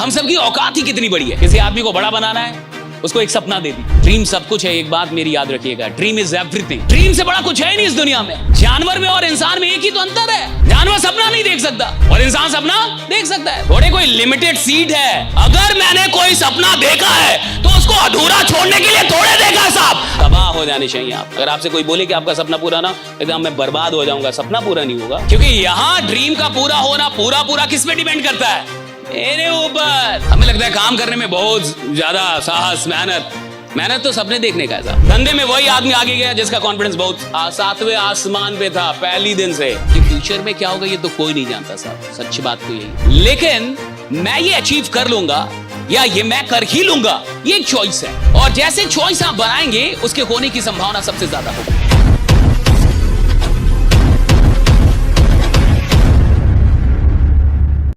हम सबकी औकात ही कितनी बड़ी है। किसी आदमी को बड़ा बनाना है, उसको एक सपना दे दी। ड्रीम सब कुछ है, एक बात मेरी याद रखिएगा, ड्रीम इज एवरीथिंग। ड्रीम से बड़ा कुछ है नहीं इस दुनिया में। जानवर में और इंसान में एक ही तो अंतर है, जानवर सपना नहीं देख सकता और इंसान सपना देख सकता है। थोड़े कोई लिमिटेड सीट है। अगर मैंने कोई सपना देखा है तो उसको अधूरा छोड़ने के लिए थोड़े देखा साहब। तबाह हो जाने चाहिए आप। अगर आपसे कोई बोले कि आपका सपना पूरा ना, एकदम मैं बर्बाद हो जाऊंगा, सपना पूरा नहीं होगा। क्योंकि यहाँ ड्रीम का पूरा होना पूरा किस पे डिपेंड करता है? मेरे ऊपर। हमें लगता है काम करने में बहुत ज्यादा साहस, मेहनत तो सपने देखने का है। धंधे में वही आदमी आगे गया जिसका कॉन्फिडेंस बहुत सातवें आसमान पे था पहली दिन से। कि फ्यूचर में क्या होगा ये तो कोई नहीं जानता साहब, सच्ची बात तो यही। लेकिन मैं ये अचीव कर लूंगा या ये मैं कर ही लूंगा, ये एक चॉइस है। और जैसे चॉइस आप बनाएंगे उसके होने की संभावना सबसे ज्यादा होगी।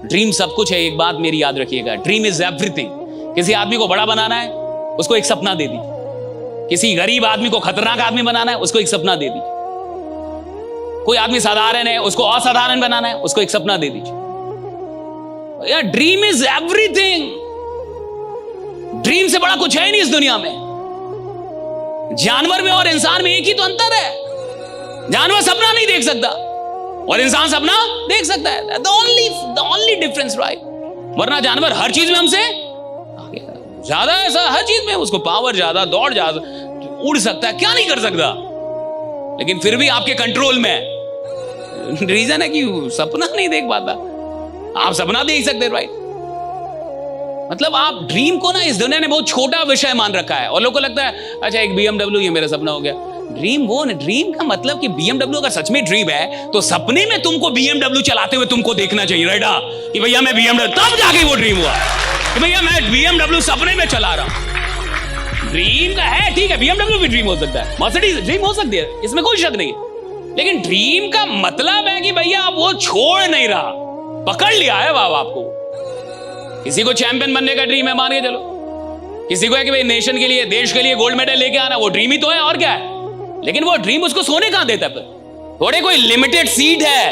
ड्रीम सब कुछ है, एक बात मेरी याद रखिएगा, ड्रीम इज एवरीथिंग। किसी आदमी को बड़ा बनाना है, उसको एक सपना दे दी। किसी गरीब आदमी को खतरनाक आदमी बनाना है, उसको एक सपना दे दी। कोई आदमी साधारण है, उसको असाधारण बनाना है, उसको एक सपना दे दीजिए। यार ड्रीम इज एवरीथिंग। ड्रीम से बड़ा कुछ है नहीं इस दुनिया में। जानवर में और इंसान में एक ही तो अंतर है, जानवर सपना नहीं देख सकता और इंसान सपना देख सकता है। The only difference, right? वरना जानवर हर चीज में हमसे ज्यादा, ऐसा हर चीज में उसको पावर ज्यादा, दौड़ ज्यादा, उड़ सकता है, क्या नहीं कर सकता, लेकिन फिर भी आपके कंट्रोल में। रीजन है कि सपना नहीं देख पाता। आप सपना देख सकते, राइट? मतलब आप ड्रीम को ना इस दुनिया ने बहुत छोटा विषय मान रखा है और लोगों को लगता है अच्छा एक BMW ये मेरा सपना हो गया। ड्रीम वो नहीं, ड्रीम का मतलब कि BMW अगर सच में ड्रीम है तो सपने में तुमको BMW चलाते हुए तुमको देखना चाहिए, राइट? कि भैया मैं BMW, तब जाके वो ड्रीम हुआ कि भैया मैं BMW सपने में चला रहा हूं। ड्रीम का है, ठीक है, BMW भी ड्रीम हो सकता है, मर्सिडीज ड्रीम हो सकती है, इसमें कोई शक नहीं है। लेकिन ड्रीम का मतलब है कि भैया आप वो छोड़ नहीं रहा, पकड़ लिया है बाबा आपको। किसी को चैंपियन बनने का ड्रीम है, मान के चलो। किसी को है कि भाई नेशन के लिए, देश के लिए गोल्ड मेडल लेके आना, वो ड्रीम ही तो है और क्या है। लेकिन वो ड्रीम उसको सोने कहां देता है? थोड़े कोई लिमिटेड सीट है।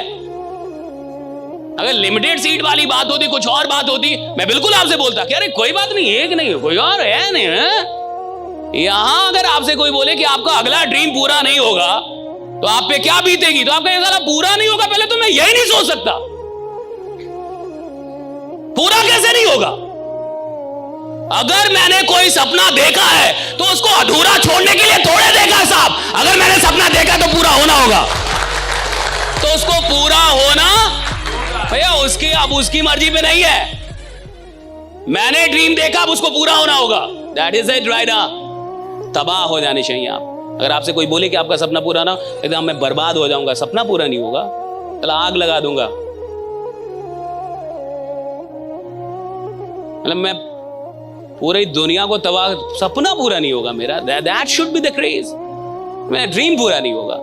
अगर लिमिटेड सीट वाली बात होती, कुछ और बात होती, मैं बिल्कुल आपसे बोलता कि अरे कोई बात नहीं, एक नहीं कोई और है नहीं है? यहां अगर आपसे कोई बोले कि आपका अगला ड्रीम पूरा नहीं होगा तो आप पे क्या बीतेगी, तो आपका ये साला पूरा नहीं होगा, पहले तो मैं यही नहीं सोच सकता, पूरा कैसे नहीं होगा? अगर मैंने कोई सपना देखा है तो उसको अधूरा छोड़ने के लिए थोड़े देखा साहब। अगर मैंने सपना देखा तो पूरा होना होगा, तो उसको पूरा होना भैया उसकी, अब उसकी मर्जी पे नहीं है। मैंने ड्रीम देखा, अब उसको पूरा होना होगा। That is it, right? तबाह हो जाने चाहिए आप। अगर आपसे कोई बोले कि आपका सपना पूरा ना, एकदम मैं बर्बाद हो जाऊंगा, सपना पूरा नहीं होगा, चलो आग लगा दूंगा, मतलब मैं पूरी दुनिया को तबाह, सपना पूरा नहीं होगा मेरा। That should be the craze. मेरा ड्रीम पूरा नहीं होगा।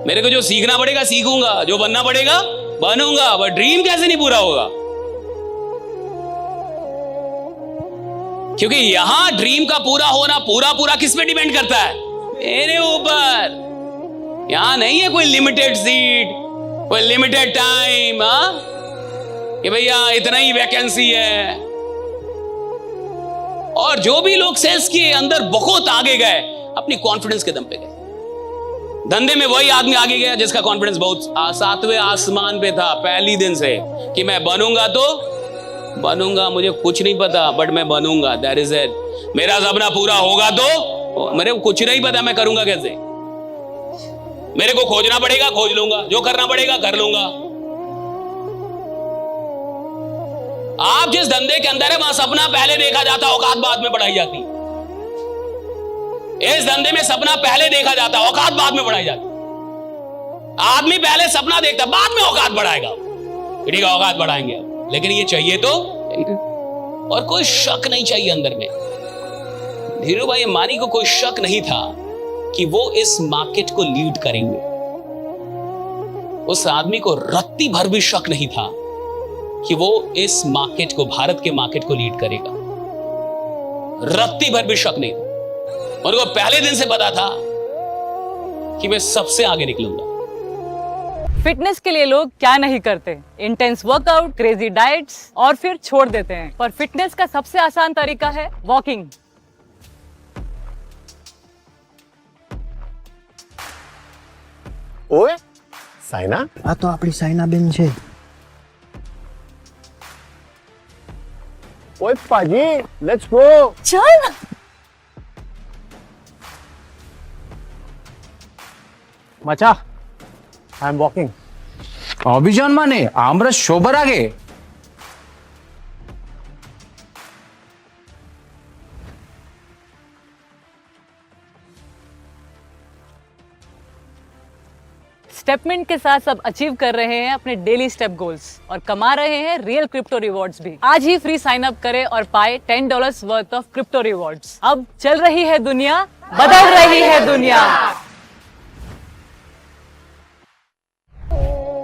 मेरे को जो सीखना पड़ेगा सीखूंगा, जो बनना पड़ेगा बनूंगा, बट ड्रीम कैसे नहीं पूरा होगा? क्योंकि यहां ड्रीम का पूरा होना पूरा किस पे डिपेंड करता है? मेरे ऊपर। यहां नहीं है कोई लिमिटेड सीट, कोई लिमिटेड टाइम, कि भैया इतना ही वैकेंसी है। और जो भी लोग सेल्स के अंदर बहुत आगे गए, अपनी कॉन्फिडेंस के दम पे गए। धंधे में वही आदमी आगे गया जिसका कॉन्फिडेंस बहुत सातवें आसमान पे था पहली दिन से, कि मैं बनूंगा तो बनूंगा, मुझे कुछ नहीं पता बट मैं बनूंगा, दैट इज इट। मेरा सपना पूरा होगा तो मेरे को कुछ नहीं पता मैं करूंगा कैसे, मेरे को खोजना पड़ेगा, खोज लूंगा, जो करना पड़ेगा कर लूंगा। आप जिस धंधे के अंदर है वहां सपना पहले देखा जाता, औकात बाद में बढ़ाई जाती। इस धंधे में सपना पहले देखा जाता, औकात बाद में बढ़ाई जाती। आदमी पहले सपना देखता, बाद में औकात बढ़ाएगा, ठीक है औकात बढ़ाएंगे, लेकिन ये चाहिए तो, और कोई शक नहीं चाहिए अंदर में। धीरू भाई अंबानी को कोई शक नहीं था कि वो इस मार्केट को लीड करेंगे। उस आदमी को रत्ती भर भी शक नहीं था कि वो इस मार्केट को, भारत के मार्केट को लीड करेगा। रत्ती भर भी शक नहीं था। उनको पहले दिन से पता था कि मैं सबसे आगे निकलूंगा। फिटनेस के लिए लोग क्या नहीं करते, इंटेंस वर्कआउट, क्रेजी डाइट्स और फिर छोड़ देते हैं। पर फिटनेस का सबसे आसान तरीका है वॉकिंग। ઓય સાયના, આ તો આપણી સાયનાબેન છે. ઓય પાજી, લેટ્સ ગો. चल મચા, આઈ એમ વોકિંગ. অভিযান মানে আমরা সবার আগে. स्टेपमेंट के साथ सब अचीव कर रहे हैं अपने डेली स्टेप गोल्स और कमा रहे हैं रियल क्रिप्टो रिवॉर्ड्स भी। आज ही फ्री साइन अप करें और पाए $10 वर्थ ऑफ क्रिप्टो रिवॉर्ड्स। अब चल रही है दुनिया, बदल रही है दुनिया।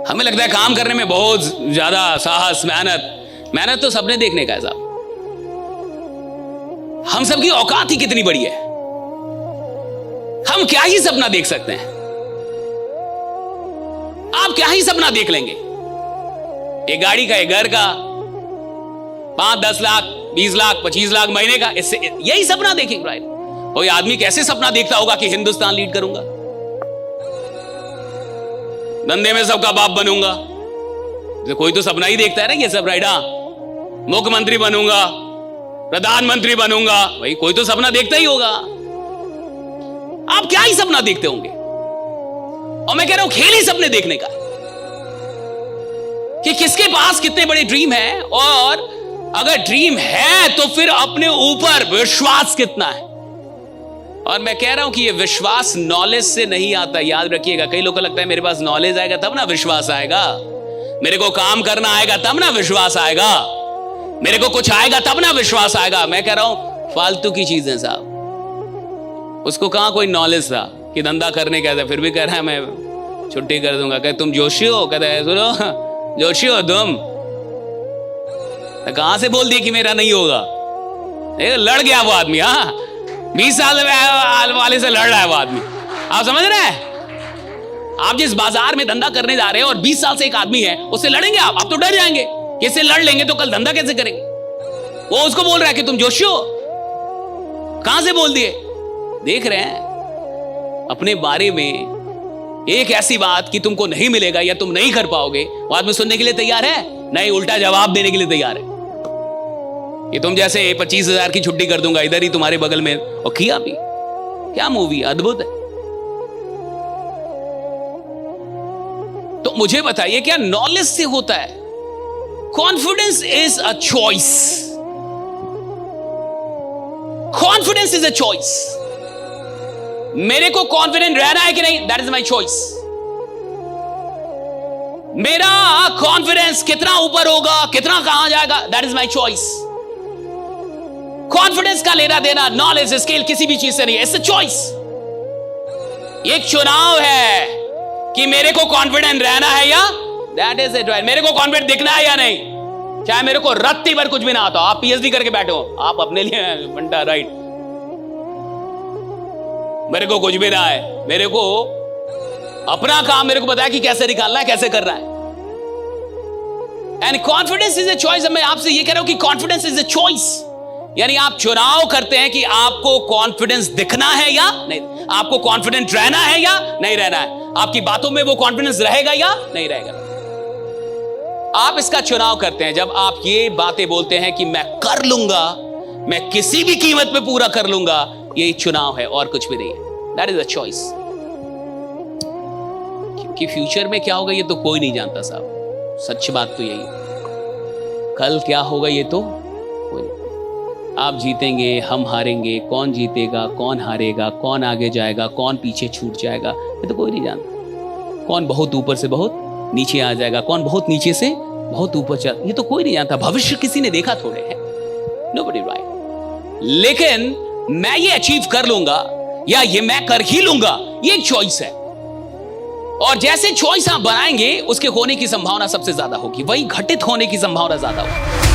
हमें लगता है काम करने में बहुत ज्यादा साहस, मेहनत तो सपने देखने का है साहब। हम सबकी औकात ही कितनी बड़ी है, हम क्या ही सपना देख सकते हैं। आप क्या ही सपना देख लेंगे, एक गाड़ी का, एक घर का, 5-10 लाख, 20 लाख, 25 लाख महीने का, इससे यही सपना देखेंगे राइट। कोई आदमी कैसे सपना देखता होगा कि हिंदुस्तान लीड करूंगा, धंधे में सबका बाप बनूंगा। तो कोई तो सपना ही देखता है ना ये सब राइट। मुख्यमंत्री बनूंगा, प्रधानमंत्री बनूंगा, भाई कोई तो सपना देखता ही होगा। आप क्या ही सपना देखते होंगे। और मैं कह रहा हूं खेल ही सपने देखने का कि किसके पास कितने बड़े ड्रीम है, और अगर ड्रीम है तो फिर अपने ऊपर विश्वास कितना है। और मैं कह रहा हूं कि ये विश्वास नॉलेज से नहीं आता, याद रखिएगा। कई लोगों को लगता है मेरे पास नॉलेज आएगा तब ना विश्वास आएगा, मेरे को काम करना आएगा तब ना विश्वास आएगा, मेरे को कुछ आएगा तब ना विश्वास आएगा। मैं कह रहा हूं फालतू की चीजें साहब। उसको कहां कोई नॉलेज था कि धंधा करने का था, फिर भी कह रहा है मैं छुट्टी कर दूंगा। कहते तुम जोशी हो, कहते हैं सुनो जोशी हो तुम, कहां से बोल दिया कि मेरा नहीं होगा। लड़ गया वो आदमी। हाँ 20 साल वाले से लड़ रहा है वो आदमी, आप समझ रहे हैं। आप जिस बाजार में धंधा करने जा रहे हैं और 20 साल से एक आदमी है, उससे लड़ेंगे आप तो डर जाएंगे कि इससे लड़ लेंगे तो कल धंधा कैसे करेंगे। वो उसको बोल रहा है कि तुम जोशी हो, कहां से बोल दिए। देख रहे हैं अपने बारे में एक ऐसी बात कि तुमको नहीं मिलेगा या तुम नहीं कर पाओगे, वो आदमी सुनने के लिए तैयार है नहीं, उल्टा जवाब देने के लिए तैयार है कि तुम जैसे 25,000 की छुट्टी कर दूंगा इधर ही तुम्हारे बगल में। और किया भी, क्या मूवी अद्भुत है। तो मुझे बताइए क्या नॉलेज से होता है। Confidence is a choice, confidence is a choice. मेरे को कॉन्फिडेंट रहना है कि नहीं, दैट इज माई चॉइस। मेरा कॉन्फिडेंस कितना ऊपर होगा, कितना कहां जाएगा, that is my choice. Confidence का लेना देना नॉलेज स्किल किसी भी चीज से नहीं है, इट्स अ चॉइस। एक चुनाव है कि मेरे को कॉन्फिडेंट रहना है या, दैट इज इट राइट। मेरे को कॉन्फिडेंट दिखना है या नहीं, चाहे मेरे को रत्ती भर कुछ भी ना आता हो। आप पीएचडी करके बैठे हो, आप अपने लिए बंटा राइट। मेरे को कुछ भी ना है, मेरे को अपना काम मेरे को बताया कि कैसे निकालना है, कैसे करना है। And confidence is a choice. मैं आपसे ये कह रहा हूं कि कॉन्फिडेंस इज अ चॉइस, यानी आप चुनाव करते हैं कि आपको कॉन्फिडेंस दिखना है या नहीं, आपको कॉन्फिडेंट रहना है या नहीं रहना है, आपकी बातों में वो कॉन्फिडेंस रहेगा या नहीं रहेगा। आप इसका चुनाव करते हैं जब आप ये बातें बोलते हैं कि मैं कर लूंगा, मैं किसी भी कीमत पे पूरा कर लूंगा। ये चुनाव है और कुछ भी नहीं है, दैट इज अ चॉइस। कि फ्यूचर में क्या होगा ये तो कोई नहीं जानता साहब, सच्ची बात तो यही है। कल क्या होगा ये तो कोई नहीं। आप जीतेंगे, हम हारेंगे, कौन जीतेगा, कौन हारेगा, कौन आगे जाएगा, कौन पीछे छूट जाएगा, ये तो कोई नहीं जानता। कौन बहुत ऊपर से बहुत नीचे आ जाएगा, कौन बहुत नीचे से बहुत ऊपर चल, ये तो कोई नहीं जानता। भविष्य किसी ने देखा थोड़े है, नोबडी राइट। लेकिन मैं ये अचीव कर लूंगा या ये मैं कर ही लूंगा, ये एक चॉइस है। और जैसे चॉइस आप बनाएंगे उसके होने की संभावना सबसे ज्यादा होगी, वही घटित होने की संभावना ज्यादा होगी।